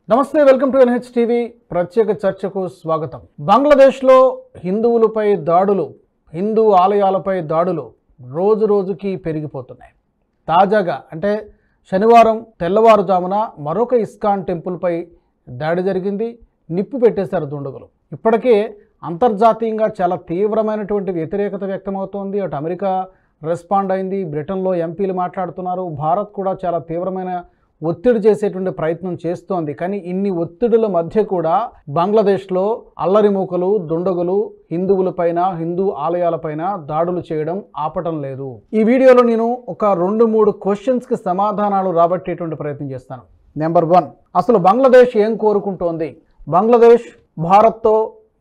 నమస్తే, welcome to NH TV ప్రత్యేక చర్చకు స్వాగతం. బంగ్లాదేశ్లో హిందువులపై దాడులు, హిందూ ఆలయాలపై దాడులు రోజు రోజుకి పెరిగిపోతున్నాయి. తాజాగా అంటే శనివారం తెల్లవారుజామున మరొక ఇస్కాన్ టెంపుల్పై దాడి జరిగింది. నిప్పు పెట్టేశారు దుండగులు. ఇప్పటికే అంతర్జాతీయంగా చాలా తీవ్రమైనటువంటి వ్యతిరేకత వ్యక్తమవుతోంది. అటు అమెరికా రెస్పాండ్ అయింది, బ్రిటన్లో ఎంపీలు మాట్లాడుతున్నారు, భారత్ కూడా చాలా తీవ్రమైన ఒత్తిడి చేసేటువంటి ప్రయత్నం చేస్తోంది. కానీ ఇన్ని ఒత్తిడుల మధ్య కూడా బంగ్లాదేశ్లో అల్లరిమూకలు, దుండగులు హిందువులపైన, హిందూ ఆలయాలపైన దాడులు చేయడం ఆపటం లేదు. ఈ వీడియోలో నేను ఒక 2-3 క్వశ్చన్స్కి సమాధానాలు రాబట్టేటువంటి ప్రయత్నం చేస్తాను. నెంబర్ 1, అసలు బంగ్లాదేశ్ ఏం కోరుకుంటోంది? బంగ్లాదేశ్ భారత్తో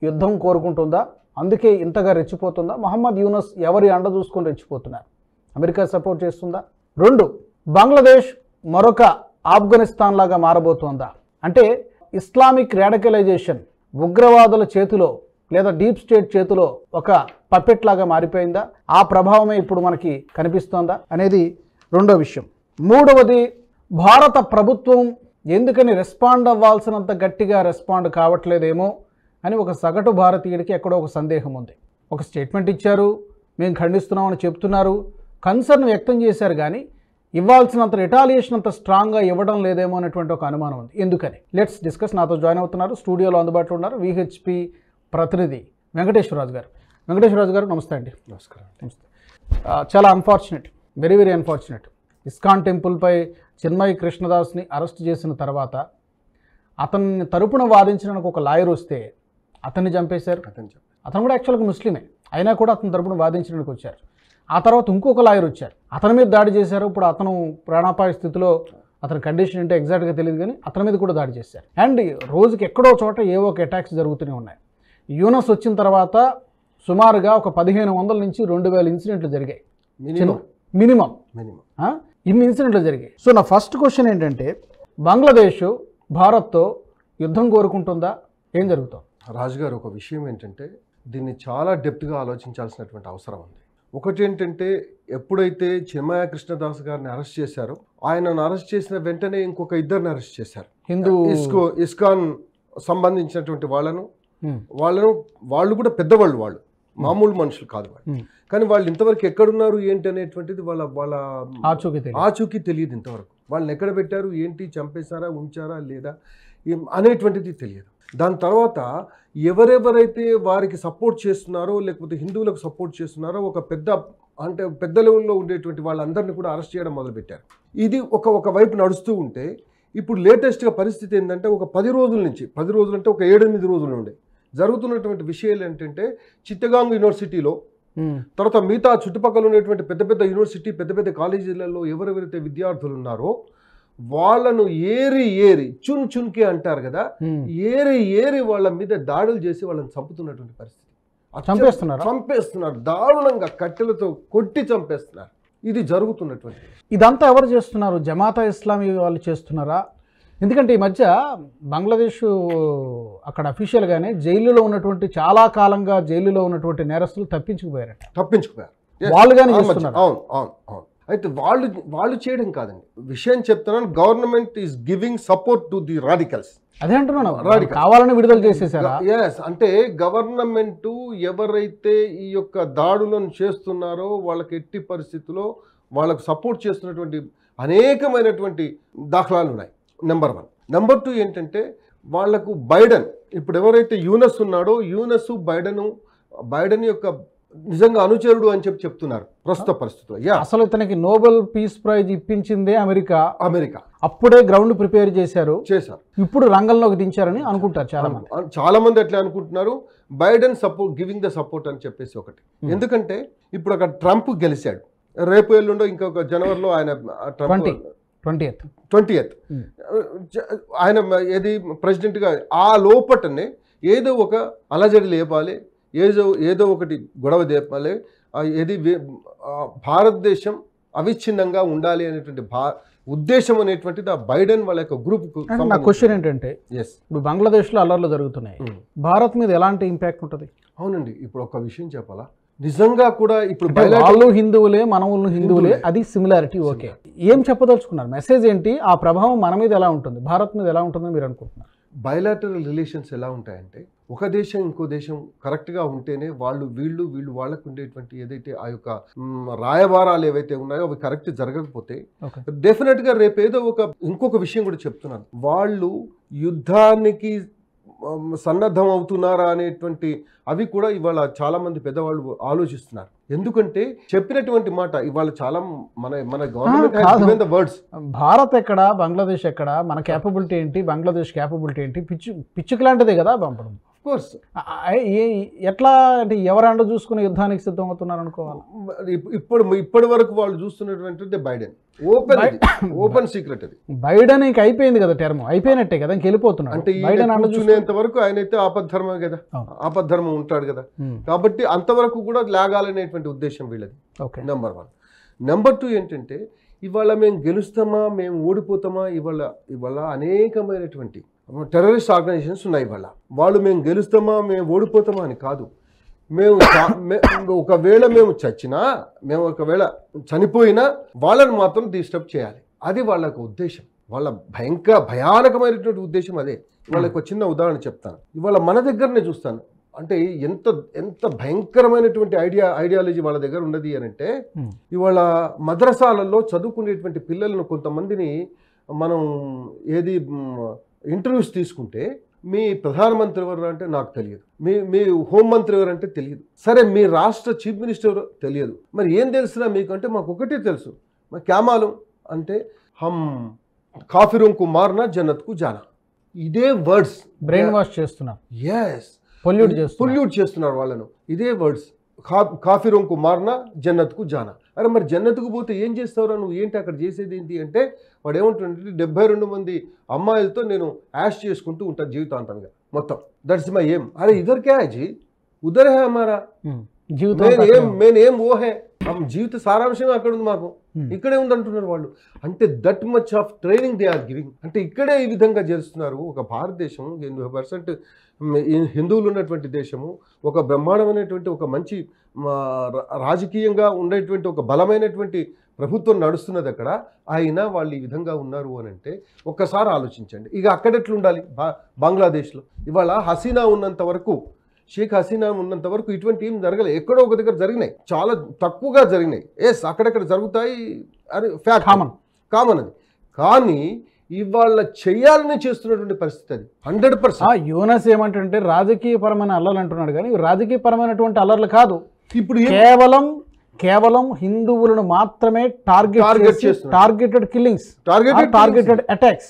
యుద్ధం కోరుకుంటుందా? అందుకే ఇంతగా రెచ్చిపోతుందా? మహమ్మద్ యూనస్ ఎవరి అండ చూసుకొని రెచ్చిపోతున్నారు? అమెరికా సపోర్ట్ చేస్తుందా? 2, బంగ్లాదేశ్ మరొక ఆఫ్ఘనిస్తాన్ లాగా మారబోతోందా? అంటే ఇస్లామిక్ రాడికలైజేషన్ ఉగ్రవాదుల చేతిలో లేదా డీప్ స్టేట్ చేతిలో ఒక పపెట్ లాగా మారిపోయిందా? ఆ ప్రభావమే ఇప్పుడు మనకి కనిపిస్తోందా అనేది రెండో విషయం. మూడవది, భారత ప్రభుత్వం ఎందుకని రెస్పాండ్ అవ్వాల్సినంత గట్టిగా రెస్పాండ్ కావట్లేదేమో అని ఒక సగటు భారతీయుడికి ఎక్కడో ఒక సందేహం ఉంది. ఒక స్టేట్మెంట్ ఇచ్చారు, మేము ఖండిస్తున్నామని చెప్తున్నారు, కన్సర్న్ వ్యక్తం చేశారు, కానీ ఇవ్వాల్సినంత రిటాలియేషన్ అంత స్ట్రాంగ్గా ఇవ్వడం లేదేమో అనేటువంటి ఒక అనుమానం ఉంది. ఎందుకని? Let's discuss. నాతో జాయిన్ అవుతున్నారు, స్టూడియోలో అందుబాటులో ఉన్నారు విహెచ్పి ప్రతినిధి వెంకటేశ్వరరాజు గారు. వెంకటేశ్వరరాజు గారు నమస్తే అండి. నమస్కారం. నమస్తే. చాలా unfortunate, very very unfortunate. ISKCON టెంపుల్పై చిన్మయి కృష్ణదాస్ని అరెస్ట్ చేసిన తర్వాత అతన్ని తరపున వాదించడానికి ఒక లాయర్ వస్తే అతన్ని చంపేశారు. అతను కూడా యాక్చువల్గా ముస్లిమే, అయినా కూడా అతని తరపున వాదించడానికి వచ్చారు. ఆ తర్వాత ఇంకొక లాయర్ వచ్చారు, అతని మీద దాడి చేశారు. ఇప్పుడు అతను ప్రాణాపాయ స్థితిలో, అతని కండిషన్ ఏంటో ఎగ్జాక్ట్గా తెలియదు, కానీ అతని మీద కూడా దాడి చేశారు. అండ్ రోజుకి ఎక్కడో చోట ఏవో ఒక అటాక్స్ జరుగుతూనే ఉన్నాయి. యూనస్ వచ్చిన తర్వాత సుమారుగా ఒక 1500 నుంచి 2000 ఇన్సిడెంట్లు జరిగాయి మినిమం. ఇన్ని ఇన్సిడెంట్లు జరిగాయి. సో నా ఫస్ట్ క్వశ్చన్ ఏంటంటే, బంగ్లాదేశ్ భారత్తో యుద్ధం కోరుకుంటుందా? ఏం జరుగుతుంది? రాజుగారు, ఒక విషయం ఏంటంటే దీన్ని చాలా డెప్త్గా ఆలోచించాల్సినటువంటి అవసరం ఉంది. ఒకటి ఏంటంటే, ఎప్పుడైతే చిన్మయ కృష్ణదాస్ గారిని అరెస్ట్ చేశారో, ఆయనను అరెస్ట్ చేసిన వెంటనే ఇంకొక ఇద్దరిని అరెస్ట్ చేశారు. హిందూ ఇస్కాన్ సంబంధించినటువంటి వాళ్ళు కూడా పెద్దవాళ్ళు, వాళ్ళు మామూలు మనుషులు కాదు వాళ్ళు. కానీ వాళ్ళు ఇంతవరకు ఎక్కడున్నారు ఏంటి అనేటువంటిది వాళ్ళ ఆచూకీ తెలియదు. ఇంతవరకు వాళ్ళని ఎక్కడ పెట్టారు, ఏంటి, చంపేశారా, ఉంచారా లేదా అనేటువంటిది తెలియదు. దాని తర్వాత ఎవరెవరైతే వారికి సపోర్ట్ చేస్తున్నారో, లేకపోతే హిందువులకు సపోర్ట్ చేస్తున్నారో, ఒక పెద్ద లెవెల్లో ఉండేటువంటి వాళ్ళందరినీ కూడా అరెస్ట్ చేయడం మొదలుపెట్టారు. ఇది ఒక వైపు నడుస్తూ ఉంటే, ఇప్పుడు లేటెస్ట్గా పరిస్థితి ఏంటంటే, ఒక 10 రోజుల నుంచి, 10 రోజులు అంటే ఒక 7-8 రోజులు ఉండే జరుగుతున్నటువంటి విషయాలు ఏంటంటే, చిత్తగాంగ్ యూనివర్సిటీలో, తర్వాత మిగతా చుట్టుపక్కల ఉన్నటువంటి పెద్ద యూనివర్సిటీ, పెద్ద కాలేజీలలో ఎవరెవరైతే విద్యార్థులు ఉన్నారో వాళ్ళను ఏరి చున్కే అంటారు కదా, ఏరి వాళ్ళ మీద దాడులు చేసి వాళ్ళని చంపుతున్నటువంటి పరిస్థితి. చంపేస్తున్నారు దారుణంగా, కట్టెలతో కొట్టి చంపేస్తున్నారు. ఇది జరుగుతున్నటువంటి. ఇదంతా ఎవరు చేస్తున్నారు? జమాతా ఇస్లామీ వాళ్ళు చేస్తున్నారా? ఎందుకంటే ఈ మధ్య బంగ్లాదేశ్ అక్కడ అఫీషియల్గానే జైలులో ఉన్నటువంటి, చాలా కాలంగా జైలులో ఉన్నటువంటి నేరస్తులు తప్పించుకుపోయారు. వాళ్ళు కానీ చేస్తున్నారు. అవును. అయితే వాళ్ళు చేయడం కాదండి, విషయం చెప్తున్నాను. Government is giving support to the radicals. అదే అంటున్నాను, కావాలని విడుదల చేసేసారా? ఎస్, అంటే గవర్నమెంట్ ఎవరైతే ఈ యొక్క దాడులను చేస్తున్నారో వాళ్ళకి ఎట్టి పరిస్థితుల్లో వాళ్ళకు సపోర్ట్ చేస్తున్నటువంటి అనేకమైనటువంటి దాఖలాలు ఉన్నాయి. నెంబర్ 1. నెంబర్ 2 ఏంటంటే, వాళ్లకు బైడెన్, ఇప్పుడు ఎవరైతే యూనస్ ఉన్నాడో, యూనస్ బైడెన్ యొక్క నిజంగా అనుచరుడు అని చెప్తున్నారు ప్రస్తుత పరిస్థితుల్లో. అసలు ఇతనికి నోబెల్ పీస్ ప్రైజ్ ఇప్పించిందే అమెరికా. అప్పుడే గ్రౌండ్ ప్రిపేర్ చేశారు, ఇప్పుడు రంగంలోకి దించారని అనుకుంటారు చాలా మంది అట్లా అనుకుంటున్నారు. బైడెన్ గివింగ్ ద సపోర్ట్ అని చెప్పేసి ఒకటి. ఎందుకంటే ఇప్పుడు అక్కడ ట్రంప్ గెలిచాడు, రేపు ఎల్లుండో ఇంకొక జనవరిలో ఆయన 20th ఆయన ఏది ప్రెసిడెంట్గా, ఆ లోపటనే ఏదో ఒక అలజడి లేపాలి, ఏదో ఒకటి గొడవ దేపాలి, ఏది భారతదేశం అవిచ్ఛిన్నంగా ఉండాలి అనేటువంటి ఉద్దేశం అనేటువంటిది ఆ బైడెన్ వాళ్ళ యొక్క గ్రూప్. నా క్వశ్చన్ ఏంటంటే, ఇప్పుడు బంగ్లాదేశ్లో అల్లర్లు జరుగుతున్నాయి, భారత్ మీద ఎలాంటి ఇంపాక్ట్ ఉంటుంది? అవునండి, ఇప్పుడు ఒక విషయం చెప్పాలా, నిజంగా కూడా ఇప్పుడు వాళ్ళు హిందువులే, మనవులు హిందువులే, అది సిమిలారిటీ. ఓకే, ఏం చెప్పదలుచుకున్నారు? మెసేజ్ ఏంటి? ఆ ప్రభావం మన మీద ఎలా ఉంటుంది, భారత్ మీద ఎలా ఉంటుందని మీరు అనుకుంటున్నారు? బయలాటరల్ రిలేషన్స్ ఎలా ఉంటాయంటే, ఒక దేశం ఇంకో దేశం కరెక్ట్గా ఉంటేనే వీళ్ళు వాళ్ళకు ఉండేటువంటి ఏదైతే ఆ యొక్క రాయబారాలు ఏవైతే ఉన్నాయో అవి కరెక్ట్ జరగకపోతే డెఫినెట్గా రేపు ఏదో ఇంకొక విషయం కూడా చెప్తున్నాను, వాళ్ళు యుద్ధానికి సన్నద్ధం అవుతున్నారా అనేటువంటి అవి కూడా ఇవాళ చాలా మంది పెద్దవాళ్ళు ఆలోచిస్తున్నారు. ఎందుకంటే చెప్పినటువంటి మాట ఇవాళ చాలా మన గవర్నమెంట్ వర్డ్స్, భారత్ ఎక్కడ, బంగ్లాదేశ్ ఎక్కడ, మన క్యాపబిలిటీ ఏంటి, బంగ్లాదేశ్ క్యాపబిలిటీ ఏంటి, పిచ్చుకు లాంటిదే కదా పంపడం. కోర్స్ ఎట్లా అంటే ఎవరండ చూసుకుని యుద్ధానికి సిద్ధం అవుతున్నారు అనుకోవాలి. ఇప్పటి వరకు వాళ్ళు చూస్తున్నటువంటి బైడెన్ ఓపెన్ సీక్రెట్. అది బైడెన్ ఇంక అయిపోయింది కదా, టర్మ్ అయిపోయినట్టే కదా, ఇంకెళ్ళిపోతున్నాడు. అంటే బైడెన్ చూసుకునేంత వరకు ఆయన అయితే ఆపద్ధర్మం కదా, ఆపద్ధర్మం ఉంటాడు కదా, కాబట్టి అంతవరకు కూడా లాగాలనేటువంటి ఉద్దేశం వీళ్ళది. నెంబర్ 1. నెంబర్ 2 ఏంటంటే ఇవాళ మేము గెలుస్తామా మేము ఓడిపోతామా, ఇవాళ అనేకమైనటువంటి టెర్రరిస్ట్ ఆర్గనైజేషన్స్ ఉన్నాయి. ఇవాళ వాళ్ళు మేము గెలుస్తామా మేము ఓడిపోతామా అని కాదు, ఒకవేళ మేము చచ్చినా, మేము ఒకవేళ చనిపోయినా వాళ్ళని మాత్రం డిస్టర్బ్ చేయాలి. అది వాళ్ళకు ఉద్దేశం, వాళ్ళ భయానకమైనటువంటి ఉద్దేశం అదే. వాళ్ళకి ఒక చిన్న ఉదాహరణ చెప్తాను. ఇవాళ మన దగ్గరనే చూస్తాను, అంటే ఎంత భయంకరమైనటువంటి ఐడియాలజీ వాళ్ళ దగ్గర ఉన్నది అని అంటే, ఇవాళ మద్రసాలలో చదువుకునేటువంటి పిల్లలను కొంతమందిని మనం ఇంటర్వ్యూస్ తీసుకుంటే, మీ ప్రధానమంత్రి ఎవరు అంటే నాకు తెలియదు, మీ హోంమంత్రి ఎవరు అంటే తెలియదు, సరే మీ రాష్ట్ర చీఫ్ మినిస్టర్ ఎవరో తెలియదు, మరి ఏం తెలుసునా మీకు అంటే మాకు ఒకటే తెలుసు, మరి క్యామాలు అంటే హమ్ కాఫిరోంకు మారనా జన్నత్కు జానా. ఇదే వర్డ్స్ బ్రెయిన్ వాష్ చేస్తున్నారు. ఎస్, పొల్యూట్ చేస్తున్నారు వాళ్ళను. ఇదే వర్డ్స్, కాఫిరోంకు మారనా జన్నత్కు జానా. అరే మరి జన్నత్కు పోతే ఏం చేస్తావురా నువ్వు, ఏంటి అక్కడ చేసేది ఏంటి అంటే, వాడు ఏమంటుంటే 72 మంది అమ్మాయిలతో నేను యాష్ చేసుకుంటూ ఉంటాను జీవితాంతంగా మొత్తం, దట్స్ మై ఏం. అరే ఇధర్ క్యా హై జీ, ఉదర్ హై హమారా మెయిన్ ఏం ఓ హై, జీవిత సారాంశం అక్కడ ఉంది, మాకు ఇక్కడే ఉంది అంటున్నారు వాళ్ళు. అంటే that much of training they are giving. అంటే ఇక్కడే ఈ విధంగా చేస్తున్నారు. ఒక భారతదేశం 80% హిందువులు ఉన్నటువంటి దేశము, ఒక బ్రహ్మాండమైనటువంటి ఒక మంచి రాజకీయంగా ఉండేటువంటి ఒక బలమైనటువంటి ప్రభుత్వం నడుస్తున్నది అక్కడ, అయినా వాళ్ళు ఈ విధంగా ఉన్నారు అని అంటే ఒక్కసారి ఆలోచించండి. ఇక అక్కడెట్లుండాలి బంగ్లాదేశ్లో. ఇవాళ హసీనా ఉన్నంత వరకు, షేక్ హసీనా ఉన్నంత వరకు ఇటువంటి ఏం జరగలేదు. ఎక్కడో ఒక దగ్గర జరిగినాయి, చాలా తక్కువగా జరిగినాయి. ఎస్, అక్కడెక్కడ జరుగుతాయి, అది ఫ్యాక్ట్, కామన్ అది. కానీ ఇవాళ చేయాలని చేస్తున్నటువంటి పరిస్థితి అది 100%. యోనస్ ఏమంటుంటే రాజకీయపరమైన అల్లర్లు అంటున్నాడు, కానీ రాజకీయపరమైనటువంటి అల్లర్లు కాదు. ఇప్పుడు కేవలం హిందువులను మాత్రమే టార్గెటెడ్ కిల్లింగ్స్, టార్గెటెడ్ అటాక్స్,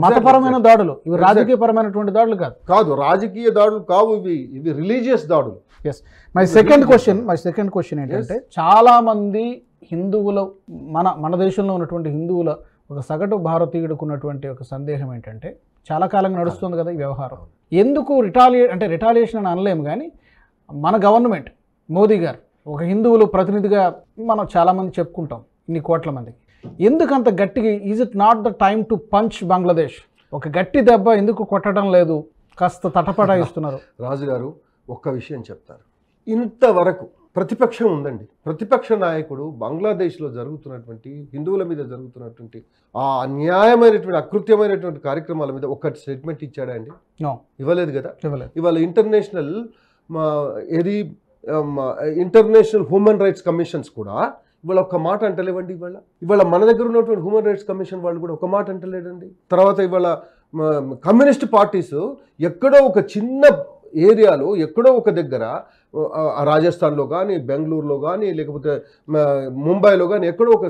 మతపరమైన దాడులు. ఇవి రాజకీయపరమైనటువంటి దాడులు కాదు, రాజకీయ దాడులు కావు, ఇవి రిలీజియస్ దాడులు. ఎస్, మై సెకండ్ క్వశ్చన్ ఏంటంటే, చాలా మంది హిందువుల మన దేశంలో ఉన్నటువంటి హిందువుల ఒక సగటు భారతీయుడికి ఉన్నటువంటి ఒక సందేహం ఏంటంటే, చాలా కాలంగా నడుస్తుంది కదా ఈ వ్యవహారం, ఎందుకు రిటాలియేషన్ అని అనలేము, కానీ మన గవర్నమెంట్ మోదీ గారు ఒక హిందువులు ప్రతినిధిగా మనం చాలామంది చెప్పుకుంటాం, ఇన్ని కోట్ల మందికి, ఎందుకు అంత గట్టిగా, is it not the time to punch Bangladesh, ఒక గట్టి దెబ్బ ఎందుకు కొట్టడం లేదు, కాస్త తటపటాయిస్తున్నారు? రాజుగారు ఒక్క విషయం చెప్తారు, ఇంతవరకు ప్రతిపక్షం ఉందండి, ప్రతిపక్ష నాయకుడు బంగ్లాదేశ్లో జరుగుతున్నటువంటి హిందువుల మీద జరుగుతున్నటువంటి ఆ అన్యాయమైనటువంటి అకృత్యమైనటువంటి కార్యక్రమాల మీద ఒక స్టేట్మెంట్ ఇచ్చాడా అండి? ఇవ్వలేదు కదా. ఇవాళ ఇంటర్నేషనల్ హ్యూమన్ రైట్స్ కమిషన్స్ కూడా ఇవాళ ఒక మాట అంటలేవండి. ఇవాళ మన దగ్గర ఉన్నటువంటి హ్యూమన్ రైట్స్ కమిషన్ వాళ్ళు కూడా ఒక మాట అంటలేడండి. తర్వాత ఇవాళ కమ్యూనిస్ట్ పార్టీస్ ఎక్కడో ఒక చిన్న ఏరియాలో, ఎక్కడో ఒక దగ్గర, రాజస్థాన్లో కానీ, బెంగళూరులో కానీ, లేకపోతే ముంబైలో కానీ ఎక్కడో ఒక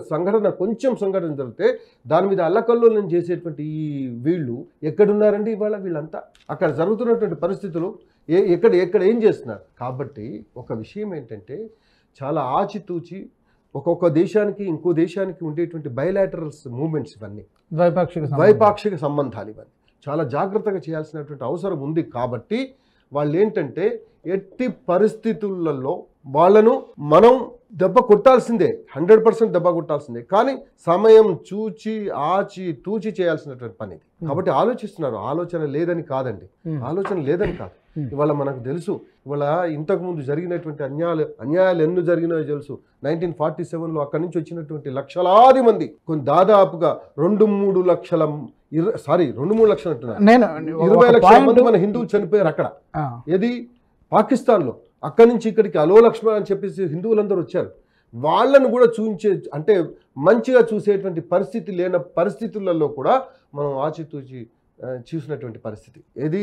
కొంచెం సంఘటన జరిగితే దాని మీద అల్లకల్లోలం చేసేటువంటి ఈ వీళ్ళు ఎక్కడున్నారండి ఇవాళ? వీళ్ళంతా అక్కడ జరుగుతున్నటువంటి పరిస్థితులు ఎక్కడ ఏం చేస్తున్నారు? కాబట్టి ఒక విషయం ఏంటంటే, చాలా ఆచితూచి ఒక్కొక్క దేశానికి ఇంకో దేశానికి ఉండేటువంటి బయలాటరల్స్ మూవ్మెంట్స్, ఇవన్నీ ద్వైపాక్షిక సంబంధాలు, ఇవన్నీ చాలా జాగ్రత్తగా చేయాల్సినటువంటి అవసరం ఉంది. కాబట్టి వాళ్ళు ఏంటంటే, ఎట్టి పరిస్థితులలో వాళ్ళను మనం దెబ్బ కొట్టాల్సిందే, 100% దెబ్బ కొట్టాల్సిందే, కానీ సమయం తూచి చేయాల్సినటువంటి పని. కాబట్టి ఆలోచిస్తున్నారు, ఆలోచన లేదని కాదండి, ఆలోచన లేదని కాదు, ఇవాళ మనకు తెలుసు, ఇవాళ ఇంతకుముందు జరిగినటువంటి అన్యాయాలు ఎన్ని జరిగినాయో తెలుసు. 1947లో అక్కడి నుంచి వచ్చినటువంటి లక్షలాది మంది, కొన్ని దాదాపుగా 2-3 లక్షల 2-3 లక్షలు అంటున్నారు, 20 లక్షల మంది మన హిందువులు చనిపోయారు అక్కడ. ఏది పాకిస్తాన్లో. అక్కడి నుంచి ఇక్కడికి అలో లక్ష్మణ్ అని చెప్పేసి హిందువులందరూ వచ్చారు. వాళ్ళను కూడా చూపించే, అంటే మంచిగా చూసేటువంటి పరిస్థితి లేని పరిస్థితులలో కూడా మనం ఆచితూచి చూసినటువంటి పరిస్థితి. ఏది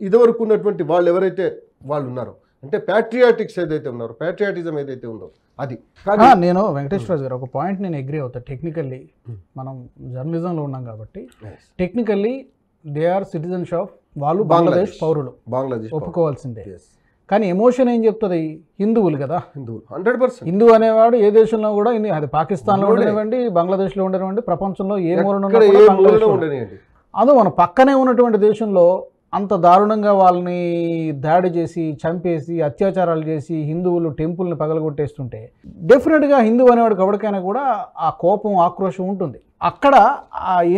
ఇదివరకు ఉన్నటువంటి వాళ్ళు ఎవరైతే వాళ్ళు ఉన్నారో, అంటే ప్యాట్రియాటిక్స్ ఏదైతే ఉన్నారో, ప్యాట్రియాటిజం ఏదైతే ఉందో అది. నేను వెంకటేశ్వర గారు ఒక పాయింట్ నేను అగ్రీ అవుతా. టెక్నికల్లీ మనం జర్నలిజంలో ఉన్నాం కాబట్టి technically they are citizens of, వాళ్ళు బంగ్లాదేశ్ పౌరులు, బంగ్లాదేశ్ ఒప్పుకోవాల్సిందే. కానీ ఎమోషన్ ఏం చెప్తుంది? హిందువులు కదా, హిందువులు 100%. హిందూ అనేవాడు ఏ దేశంలో కూడా, అది పాకిస్తాన్లో ఉండనివ్వండి, బంగ్లాదేశ్లో ఉండనివ్వండి, ప్రపంచంలో ఏ మూలన ఉండనివ్వండి, అదో మన పక్కనే ఉన్నటువంటి దేశంలో అంత దారుణంగా వాళ్ళని దాడి చేసి చంపేసి అత్యాచారాలు చేసి హిందువులు టెంపుల్ని పగలగొట్టేస్తుంటే డెఫినెట్గా హిందూ అనేవాడికి ఎవరికైనా కూడా ఆ కోపం ఆక్రోషం ఉంటుంది. అక్కడ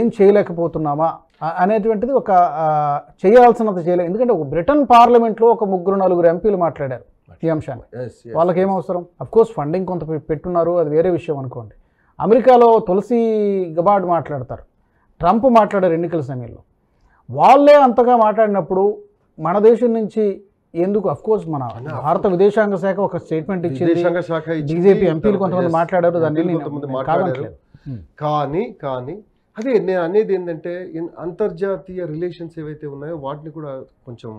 ఏం చేయలేకపోతున్నామా అనేటువంటిది ఒక చేయాల్సినంత చేయలేదు. ఎందుకంటే ఒక బ్రిటన్ పార్లమెంట్లో ఒక 3-4 ఎంపీలు మాట్లాడారు ఈ అంశాన్ని. వాళ్ళకి ఏం అవసరం? అఫ్కోర్స్ ఫండింగ్ కొంత పెట్టున్నారు, అది వేరే విషయం అనుకోండి. అమెరికాలో తులసి గబార్డ్ మాట్లాడతారు, ట్రంప్ మాట్లాడారు ఎన్నికల సమయంలో. వాళ్ళే అంతగా మాట్లాడినప్పుడు మన దేశం నుంచి ఎందుకు? అఫ్కోర్స్ మన భారత విదేశాంగ శాఖ ఒక స్టేట్మెంట్ ఇచ్చింది, బీజేపీ ఎంపీలు కొంతమంది మాట్లాడారు, దాన్ని కానీ అదే నేను అనేది ఏంటంటే అంతర్జాతీయ రిలేషన్స్ ఏవైతే ఉన్నాయో వాటిని కూడా కొంచెం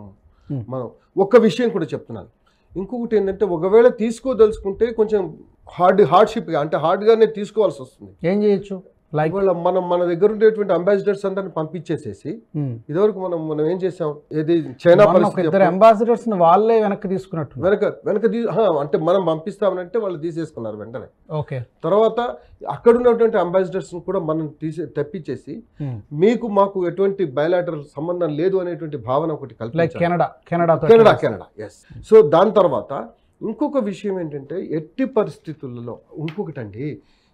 మనం ఒక్క విషయం కూడా చెప్తున్నాను. ఇంకొకటి ఏంటంటే ఒకవేళ తీసుకోదలుచుకుంటే కొంచెం హార్డ్షిప్గా, అంటే హార్డ్గానే తీసుకోవాల్సి వస్తుంది. ఏం చేయొచ్చు? లైక్ మనం మన దగ్గర ఉండేటువంటి అంబాసిడర్స్ అందరిని పంపించేసేసి, ఇదివరకు మనం ఏం చేసాం, ఏది చైనా అంబాసిడర్స్ వాళ్ళే వెనక్కి తీసుకున్నట్టు, వెనక అంటే మనం పంపిస్తామనంటే వాళ్ళు తీసేసుకున్నారు వెంటనే. ఓకే, తర్వాత అక్కడ ఉన్నటువంటి అంబాసిడర్స్ కూడా మనం తెప్పించేసి మీకు మాకు ఎటువంటి బయలాటరల్ సంబంధం లేదు అనేటువంటి భావన ఒకటి కల్పించారు. కెనడా. ఎస్. సో దాని తర్వాత ఇంకొక విషయం ఏంటంటే, ఎట్టి పరిస్థితులలో ఇంకొకటండి,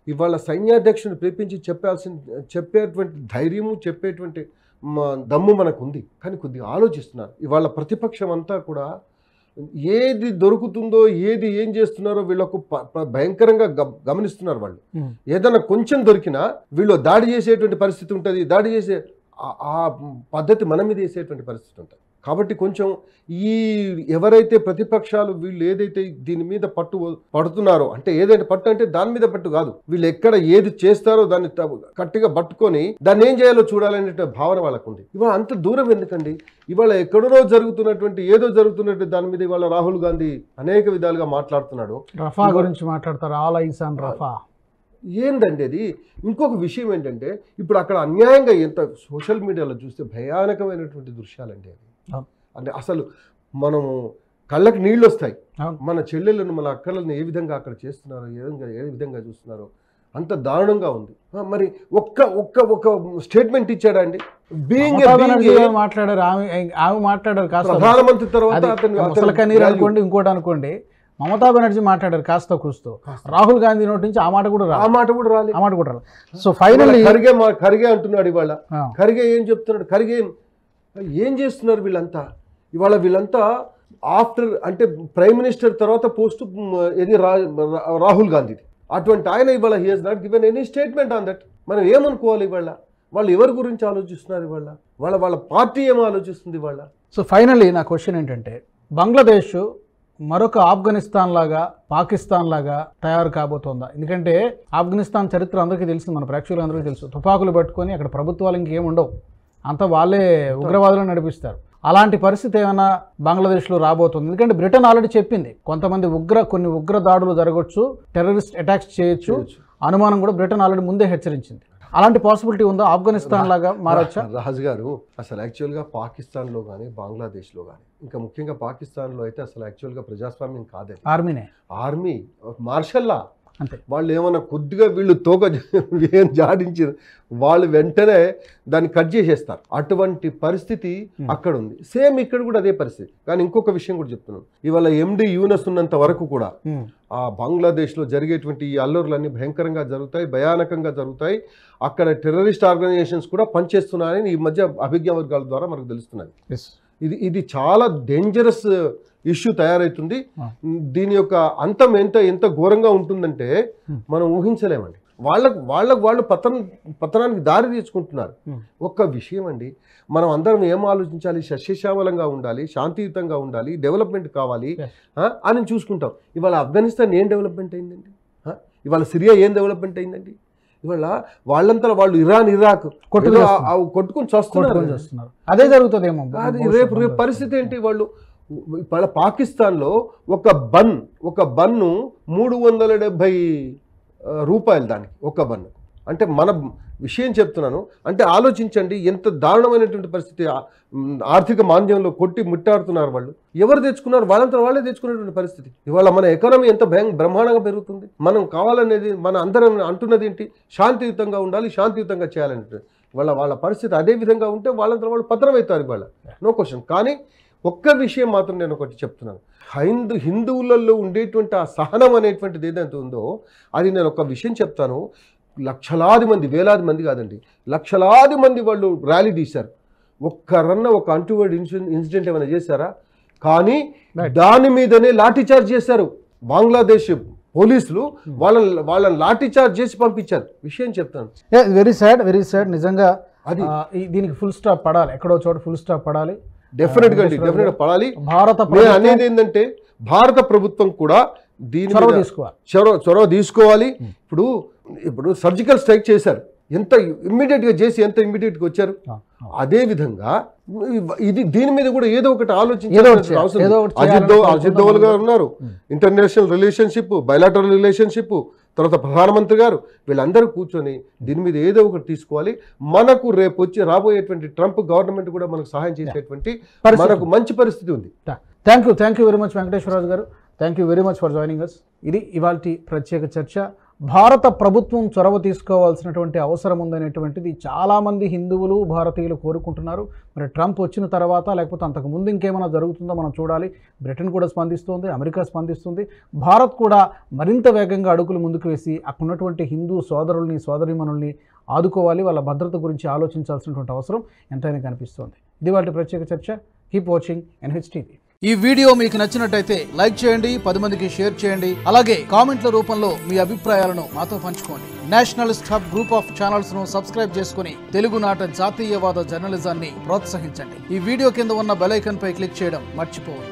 ఇవాళ సైన్యాధ్యక్షుని పిలిపించి చెప్పేటువంటి ధైర్యము, చెప్పేటువంటి దమ్ము మనకు ఉంది. కానీ కొద్దిగా ఆలోచిస్తున్నారు ఇవాళ ప్రతిపక్షం అంతా కూడా. ఏది దొరుకుతుందో, ఏం చేస్తున్నారో వీళ్ళకు భయంకరంగా గమనిస్తున్నారు. వాళ్ళు ఏదైనా కొంచెం దొరికినా వీళ్ళు దాడి చేసేటువంటి పరిస్థితి ఉంటుంది, దాడి చేసే ఆ పద్ధతి మన మీద వేసేటువంటి పరిస్థితి ఉంటుంది. కాబట్టి కొంచెం ఈ ఎవరైతే ప్రతిపక్షాలు వీళ్ళు ఏదైతే దీని మీద పడుతున్నారో, అంటే ఏదైతే పట్టు అంటే దాని మీద పట్టు కాదు, వీళ్ళు ఎక్కడ ఏది చేస్తారో దాన్ని గట్టిగా పట్టుకొని దాన్ని ఏం చేయాలో చూడాలనే భావన వాళ్ళకు ఉంది. ఇవాళ అంత దూరం ఎందుకండి? ఇవాళ ఎక్కడో జరుగుతున్నటువంటి ఏదో జరుగుతున్నట్టు దాని మీద ఇవాళ రాహుల్ గాంధీ అనేక విధాలుగా మాట్లాడుతున్నాడు. రఫా గురించి మాట్లాడతారు, ఆల్ ఐస్ ఆన్ రఫా. ఏందండి అది? ఇంకొక విషయం ఏంటంటే, ఇప్పుడు అక్కడ అన్యాయంగా ఎంత సోషల్ మీడియాలో చూస్తే భయానకమైనటువంటి దృశ్యాలండి అవి. అంటే అసలు మనము కళ్ళకి నీళ్ళు వస్తాయి. మన చెల్లెలను, మన అక్కలను ఏ విధంగా అక్కడ చేస్తున్నారో, ఏ విధంగా చూస్తున్నారో అంత దారుణంగా ఉంది. మరి ఒక్క స్టేట్మెంట్ ఇచ్చాడా అండి? మాట్లాడారు, ఆమె మాట్లాడారు ప్రధానమంత్రి తర్వాత అనుకోండి, ఇంకోటి అనుకోండి, మమతా బెనర్జీ మాట్లాడారు కాస్త కూస్తూ. రాహుల్ గాంధీ నోటి నుంచి ఆ మాట కూడా రాలేదు. సో ఫైనల్లీ ఖర్గే అంటున్నాడు ఇవాళ. ఖర్గే ఏం చెప్తున్నాడు? ఖర్గే ఏం చేస్తున్నారు వీళ్ళంతా? ఇవాళ వీళ్ళంతా ఆఫ్టర్, అంటే ప్రైమ్ మినిస్టర్ తర్వాత పోస్ట్ ఏది రాహుల్ గాంధీది. అటువంటి ఆయన ఇవాళ he has not given any statement on that. మనం ఏమనుకోవాలి? ఇవాళ వాళ్ళు ఎవరి గురించి ఆలోచిస్తున్నారు? ఇవాళ వాళ్ళ పార్టీ ఏమో ఆలోచిస్తుంది ఇవాళ. సో ఫైనల్లీ నా క్వశ్చన్ ఏంటంటే, బంగ్లాదేశ్ మరొక ఆఫ్ఘనిస్తాన్ లాగా, పాకిస్తాన్ లాగా తయారు కాబోతోందా? ఎందుకంటే ఆఫ్ఘనిస్తాన్ చరిత్ర అందరికీ తెలుసు, మన ప్రేక్షకులందరికీ తెలుసు. తుపాకులు పట్టుకొని అక్కడ ప్రభుత్వాలు ఇంకేం ఉండవు, అంతా వాళ్ళే ఉగ్రవాదులను నడిపిస్తారు. అలాంటి పరిస్థితి ఏమైనా బంగ్లాదేశ్లో రాబోతుంది? ఎందుకంటే బ్రిటన్ ఆల్రెడీ చెప్పింది, కొన్ని ఉగ్ర దాడులు జరగవచ్చు, టెర్రరిస్ట్ అటాక్స్ చేయొచ్చు, అనుమానం కూడా బ్రిటన్ ఆల్రెడీ ముందే హెచ్చరించింది. అలాంటి పాసిబిలిటీ ఉందా? ఆఫ్ఘనిస్తాన్ లాగా మారొచ్చా? రాజు గారు, అసలు యాక్చువల్గా పాకిస్తాన్లో కానీ, బంగ్లాదేశ్లో కానీ, ఇంకా ముఖ్యంగా పాకిస్తాన్లో అయితే అసలు యాక్చువల్గా ప్రజాస్వామ్యం కాదే, ఆర్మీ మార్షల్లా. అంతే. వాళ్ళు ఏమన్నా కొద్దిగా వీళ్ళు తోక జాడించి వాళ్ళు వెంటనే దాన్ని కట్ చేసేస్తారు. అటువంటి పరిస్థితి అక్కడ ఉంది. సేమ్ ఇక్కడ కూడా అదే పరిస్థితి. కానీ ఇంకొక విషయం కూడా చెప్తున్నాను, ఇవాళ ఎండి యూనస్ ఉన్నంత వరకు కూడా ఆ బంగ్లాదేశ్లో జరిగేటువంటి ఈ అల్లర్లన్నీ భయంకరంగా జరుగుతాయి, భయానకంగా జరుగుతాయి. అక్కడ టెర్రరిస్ట్ ఆర్గనైజేషన్స్ కూడా పనిచేస్తున్నాయని ఈ మధ్య అభిజ్ఞ వర్గాల ద్వారా మనకు తెలుస్తున్నాయి. ఇది చాలా డేంజరస్ ఇష్యూ తయారవుతుంది. దీని యొక్క అంతం ఎంత ఘోరంగా ఉంటుందంటే మనం ఊహించలేమండి. వాళ్ళు పతనానికి దారి తీసుకుంటున్నారు. ఒక్క విషయం అండి, మనం అందరం ఏం ఆలోచించాలి, సస్యశ్యామలంగా ఉండాలి, శాంతియుతంగా ఉండాలి, డెవలప్మెంట్ కావాలి అని చూసుకుంటాం. ఇవాళ ఆఫ్ఘనిస్తాన్ ఏం డెవలప్మెంట్ అయిందండి? ఇవాళ సిరియా ఏం డెవలప్మెంట్ అయిందండి? ఇవాళ వాళ్ళంతా వాళ్ళు ఇరాక్ కొట్టుకుని చేస్తున్నారు. అదే జరుగుతుందేమో. అది రేపు పరిస్థితి ఏంటి? వాళ్ళ పాకిస్తాన్లో ఒక బన్ను 370 రూపాయలు, దానికి ఒక బన్ను. అంటే మన విషయం చెప్తున్నాను. అంటే ఆలోచించండి ఎంత దారుణమైనటువంటి పరిస్థితి. ఆర్థిక మాంద్యంలో కొట్టి ముట్టాడుతున్నారు వాళ్ళు. ఎవరు తెచ్చుకున్నారు? వాళ్ళే తెచ్చుకునేటువంటి పరిస్థితి. ఇవాళ మన ఎకానమీ ఎంత బ్రహ్మాండంగా పెరుగుతుంది. మనం కావాలనేది మన అందరం అంటున్నది ఏంటి? శాంతియుతంగా ఉండాలి, శాంతియుతంగా చేయాలనేది. వాళ్ళ పరిస్థితి అదే విధంగా ఉంటే వాళ్ళు పతనమవుతారు ఇవాళ, నో క్వశ్చన్. కానీ ఒక్క విషయం మాత్రం నేను ఒకటి చెప్తున్నాను. హిందువులలో ఉండేటువంటి ఆ సహనం అనేటువంటిది ఏదైతే ఉందో అది నేను ఒక విషయం చెప్తాను. లక్షలాది మంది, వేలాది మంది కాదండి, లక్షలాది మంది వాళ్ళు ర్యాలీ తీశారు. ఒక్కరన్నా ఒక అంటువర్డ్ ఇన్సిడెంట్ ఏమైనా చేశారా? కానీ దాని మీదనే లాఠీ చార్జ్ చేశారు. బంగ్లాదేశ్ పోలీసులు వాళ్ళని లాఠీ చార్జ్ చేసి పంపించారు. విషయం చెప్తాను. Very sad. నిజంగా అది దీనికి ఫుల్ స్టాప్ పడాలి. ఎక్కడో చోట ఫుల్ స్టాప్ పడాలి. డెఫినెట్గా పడాలి. అనేది ఏంటంటే భారత ప్రభుత్వం కూడా దీని చొరవ తీసుకోవాలి. ఇప్పుడు సర్జికల్ స్ట్రైక్ చేశారు. ఎంత ఇమ్మీడియట్గా చేసి ఎంత ఇమ్మీడియట్గా వచ్చారు. అదే విధంగా దీని మీద కూడా ఏదో ఒకటి ఆలోచించాల్సిన అవసరం. అజిత్ దోవల్ గారు ఉన్నారు, ఇంటర్నేషనల్ రిలేషన్షిప్, బయలాటరల్ రిలేషన్షిప్, తర్వాత ప్రధానమంత్రి గారు, వీళ్ళందరూ కూర్చొని దీని మీద ఏదో ఒకటి తీసుకోవాలి. మనకు రేపు రాబోయేటువంటి ట్రంప్ గవర్నమెంట్ కూడా మనకు సహాయం చేసేటువంటి మనకు మంచి పరిస్థితి ఉంది. Thank you very much Venkateswararaju గారు. Thank you very much for joining us. ఇది ఇవాల్టి ప్రత్యేక చర్చ. భారత ప్రభుత్వం చొరవ తీసుకోవాల్సినటువంటి అవసరం ఉందనేటువంటిది చాలామంది హిందువులు, భారతీయులు కోరుకుంటున్నారు. మరి ట్రంప్ వచ్చిన తర్వాత లేకపోతే అంతకుముందు ఇంకేమైనా జరుగుతుందో మనం చూడాలి. బ్రిటన్ కూడా స్పందిస్తుంది, అమెరికా స్పందిస్తుంది. భారత్ కూడా మరింత వేగంగా అడుగులు ముందుకు వేసి అక్కడ ఉన్నటువంటి హిందూ సోదరుల్ని, సోదరీమణుల్ని ఆదుకోవాలి. వాళ్ళ భద్రత గురించి ఆలోచించాల్సినటువంటి అవసరం ఎంతైనా కనిపిస్తోంది. ఇది వాటి ప్రత్యేక చర్చ. Keep watching NHTV. ఈ వీడియో మీకు నచ్చినట్టయితే లైక్ చేయండి, 10 మందికి షేర్ చేయండి. అలాగే కామెంట్ల రూపంలో మీ అభిప్రాయాలను మాతో పంచుకోండి. Nationalist hub group of channels ను సబ్స్క్రైబ్ చేసుకుని తెలుగునాట జాతీయవాద జర్నలిజాన్ని ప్రోత్సహించండి. ఈ వీడియో కింద ఉన్న బెల్ ఐకాన్ పై క్లిక్ చేయడం మర్చిపోవద్దు.